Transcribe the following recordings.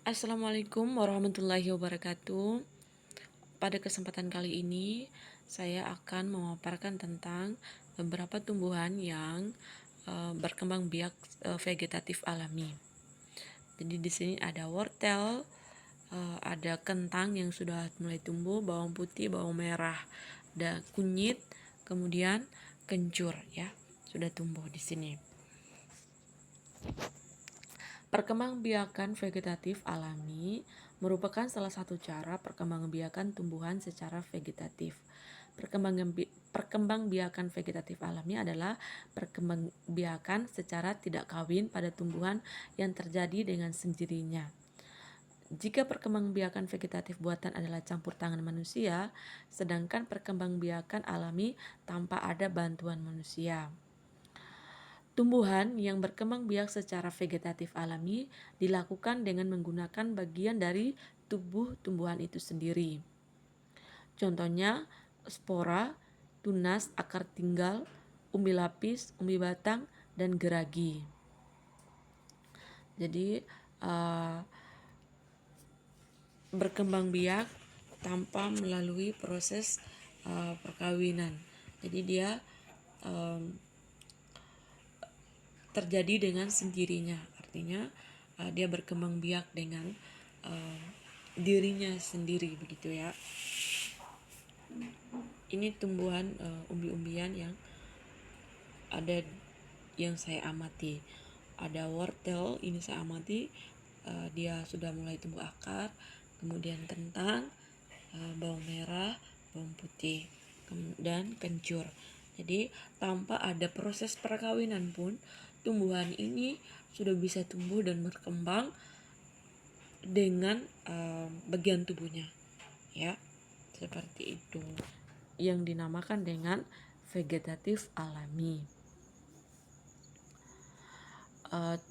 Assalamualaikum warahmatullahi wabarakatuh. Pada kesempatan kali ini, saya akan memaparkan tentang beberapa tumbuhan yang berkembang biak vegetatif alami. Jadi di sini ada wortel, ada kentang yang sudah mulai tumbuh, bawang putih, bawang merah, ada kunyit, kemudian kencur ya, sudah tumbuh di sini. Perkembangbiakan vegetatif alami merupakan salah satu cara perkembangbiakan tumbuhan secara vegetatif. Perkembangbiakan vegetatif alami adalah perkembangbiakan secara tidak kawin pada tumbuhan yang terjadi dengan sendirinya. Jika perkembangbiakan vegetatif buatan adalah campur tangan manusia, sedangkan perkembangbiakan alami tanpa ada bantuan manusia. Tumbuhan yang berkembang biak secara vegetatif alami dilakukan dengan menggunakan bagian dari tubuh tumbuhan itu sendiri. Contohnya spora, tunas, akar tinggal, umbi lapis, umbi batang, dan geragi. Jadi berkembang biak tanpa melalui proses perkawinan. Jadi dia terjadi dengan sendirinya, artinya dia berkembang biak dengan dirinya sendiri begitu ya. Ini tumbuhan umbi-umbian yang ada yang saya amati. Ada wortel, ini saya amati, dia sudah mulai tumbuh akar. Kemudian kentang, bawang merah, bawang putih, dan kencur. Jadi tanpa ada proses perkawinan pun tumbuhan ini sudah bisa tumbuh dan berkembang dengan bagian tubuhnya, ya, seperti itu, yang dinamakan dengan vegetatif alami.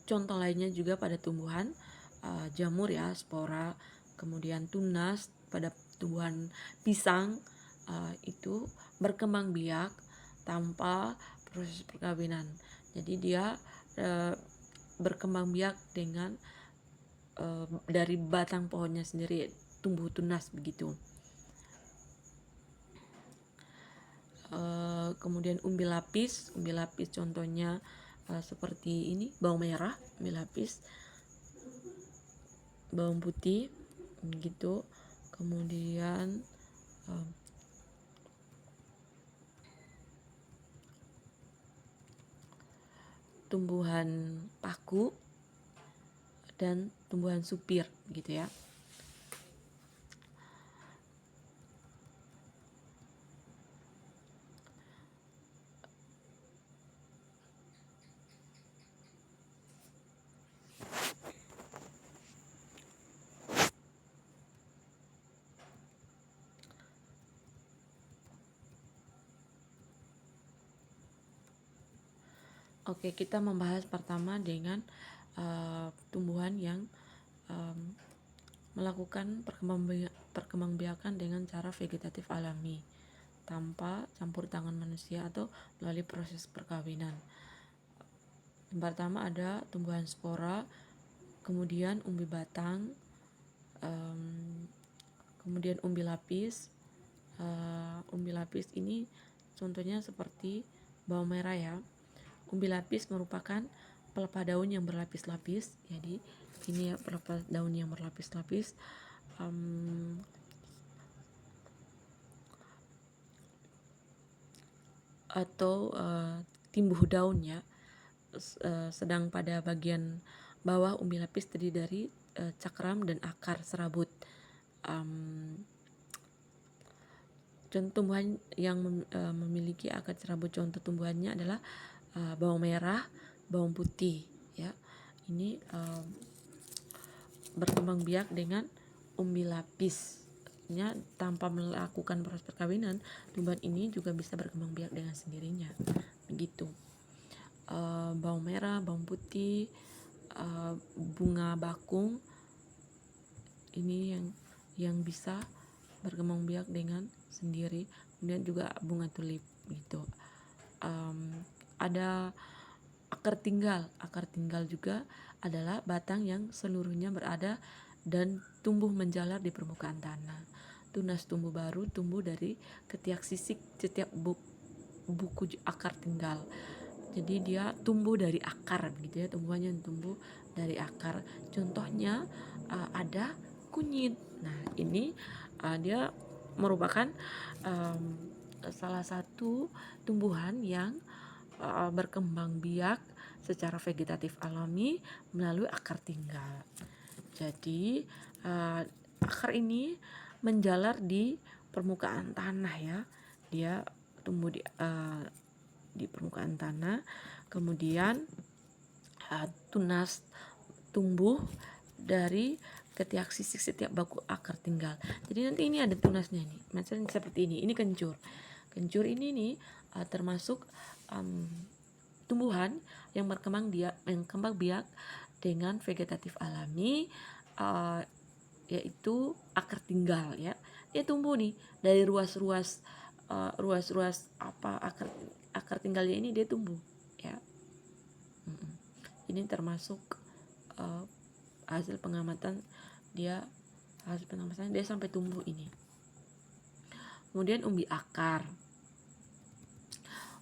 Contoh lainnya juga pada tumbuhan jamur ya, spora, kemudian tunas pada tumbuhan pisang itu berkembang biak tanpa proses perkawinan. Jadi dia berkembang biak dengan dari batang pohonnya sendiri, tumbuh tunas begitu. Kemudian umbi lapis contohnya seperti ini, bawang merah, umbi lapis, bawang putih gitu. Kemudian tumbuhan paku dan tumbuhan supir gitu ya. Oke, kita membahas pertama dengan tumbuhan yang melakukan perkembangbiakan dengan cara vegetatif alami tanpa campur tangan manusia atau melalui proses perkawinan. Yang pertama ada tumbuhan spora, kemudian umbi batang, kemudian umbi lapis. Umbi lapis ini contohnya seperti bawang merah ya. Umbi lapis merupakan pelepah daun yang berlapis-lapis. Jadi ini ya pelepah daun yang berlapis-lapis. Atau timbuh daun ya. Sedang pada bagian bawah umbi lapis terdiri dari cakram dan akar serabut. Contoh tumbuhan yang memiliki akar serabut, contoh tumbuhannya adalah bawang merah, bawang putih ya. Ini berkembang biak dengan umbi lapisnya tanpa melakukan proses perkawinan. Tumbuhan ini juga bisa berkembang biak dengan sendirinya begitu. Bawang merah, bawang putih, bunga bakung ini yang bisa berkembang biak dengan sendiri. Kemudian juga bunga tulip gitu. Ada akar tinggal juga adalah batang yang seluruhnya berada dan tumbuh menjalar di permukaan tanah. Tunas tumbuh baru tumbuh dari ketiak sisik setiap buku akar tinggal. Jadi dia tumbuh dari akar gitu ya, tumbuhannya yang tumbuh dari akar. Contohnya ada kunyit. Nah ini dia merupakan salah satu tumbuhan yang berkembang biak secara vegetatif alami melalui akar tinggal. Jadi akar ini menjalar di permukaan tanah ya. Dia tumbuh di permukaan tanah. Kemudian tunas tumbuh dari ketiak sisik setiap baku akar tinggal. Jadi nanti ini ada tunasnya nih. Misalnya seperti ini. Ini kencur. Kencur ini nih termasuk tumbuhan yang berkembang biak dengan vegetatif alami, yaitu akar tinggal ya. Dia tumbuh nih dari ruas-ruas akar tinggalnya ini dia tumbuh ya. Ini termasuk hasil pengamatan dia sampai tumbuh ini. Kemudian umbi akar.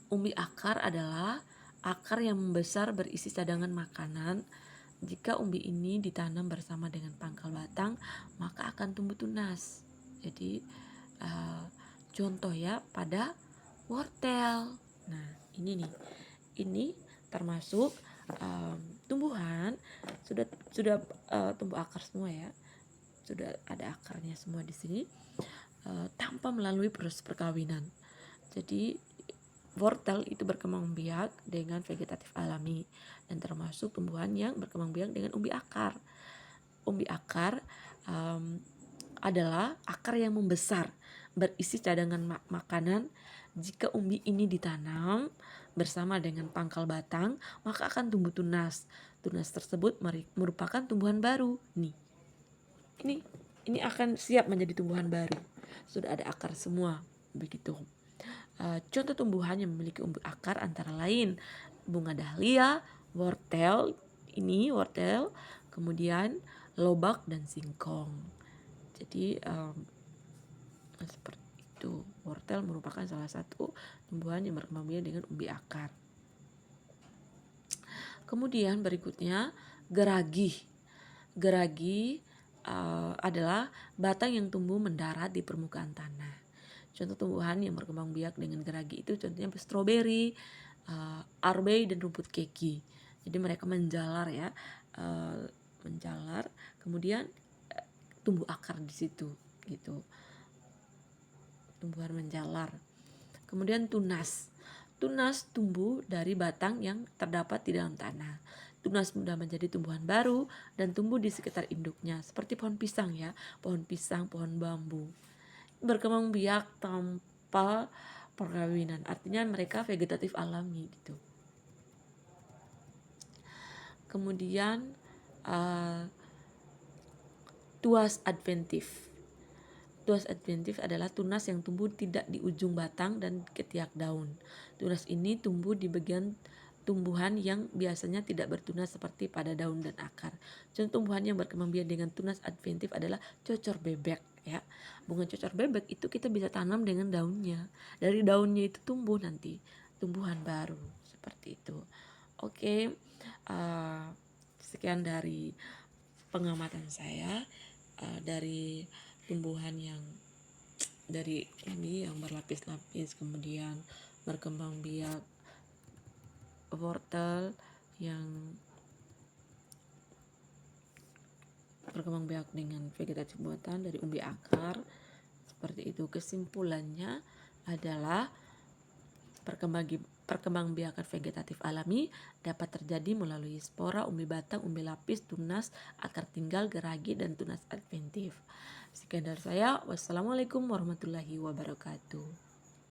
Umbi akar adalah akar yang membesar berisi cadangan makanan. Jika umbi ini ditanam bersama dengan pangkal batang, maka akan tumbuh tunas. Jadi contoh ya pada wortel. Nah ini nih, ini termasuk tumbuhan sudah tumbuh akar semua ya, sudah ada akarnya semua di sini tanpa melalui proses perkawinan. Jadi wortel itu berkembang biak dengan vegetatif alami dan termasuk tumbuhan yang berkembang biak dengan umbi akar. Umbi akar adalah akar yang membesar berisi cadangan makanan. Jika umbi ini ditanam bersama dengan pangkal batang, maka akan tumbuh tunas. Tunas tersebut merupakan tumbuhan baru. Ini akan siap menjadi tumbuhan baru. Sudah ada akar semua, begitu. Contoh tumbuhan yang memiliki umbi akar antara lain bunga dahlia, wortel, kemudian lobak dan singkong. Jadi seperti itu. Wortel merupakan salah satu tumbuhan yang berkembang biak dengan umbi akar. Kemudian berikutnya geragi. Geragi adalah batang yang tumbuh mendarat di permukaan tanah. Contoh tumbuhan yang berkembang biak dengan geragi itu contohnya stroberi, arbei dan rumput keki. Jadi mereka menjalar ya, menjalar, kemudian tumbuh akar di situ gitu. Tumbuhan menjalar. Kemudian tunas. Tunas tumbuh dari batang yang terdapat di dalam tanah. Tunas mudah menjadi tumbuhan baru dan tumbuh di sekitar induknya seperti pohon pisang ya, pohon pisang, pohon bambu. Berkembang biak tanpa perkawinan, artinya mereka vegetatif alami gitu. Kemudian tuas adventif. Tuas adventif adalah tunas yang tumbuh tidak di ujung batang dan ketiak daun. Tunas ini tumbuh di bagian tumbuhan yang biasanya tidak bertunas seperti pada daun dan akar. Contoh tumbuhan yang berkembang biak dengan tunas adventif adalah cocor bebek ya. Bunga cocor bebek itu kita bisa tanam dengan daunnya. Dari daunnya itu tumbuh nanti tumbuhan baru seperti itu. Oke, sekian dari pengamatan saya dari tumbuhan yang dari ini yang berlapis-lapis, kemudian berkembang biak wortel yang berkembang biak dengan vegetatif buatan dari umbi akar. Seperti itu. Kesimpulannya adalah perkembangbiakan vegetatif alami dapat terjadi melalui spora, umbi batang, umbi lapis, tunas, akar tinggal, geragi, dan tunas adventif. Sekian dari saya. Wassalamualaikum warahmatullahi wabarakatuh.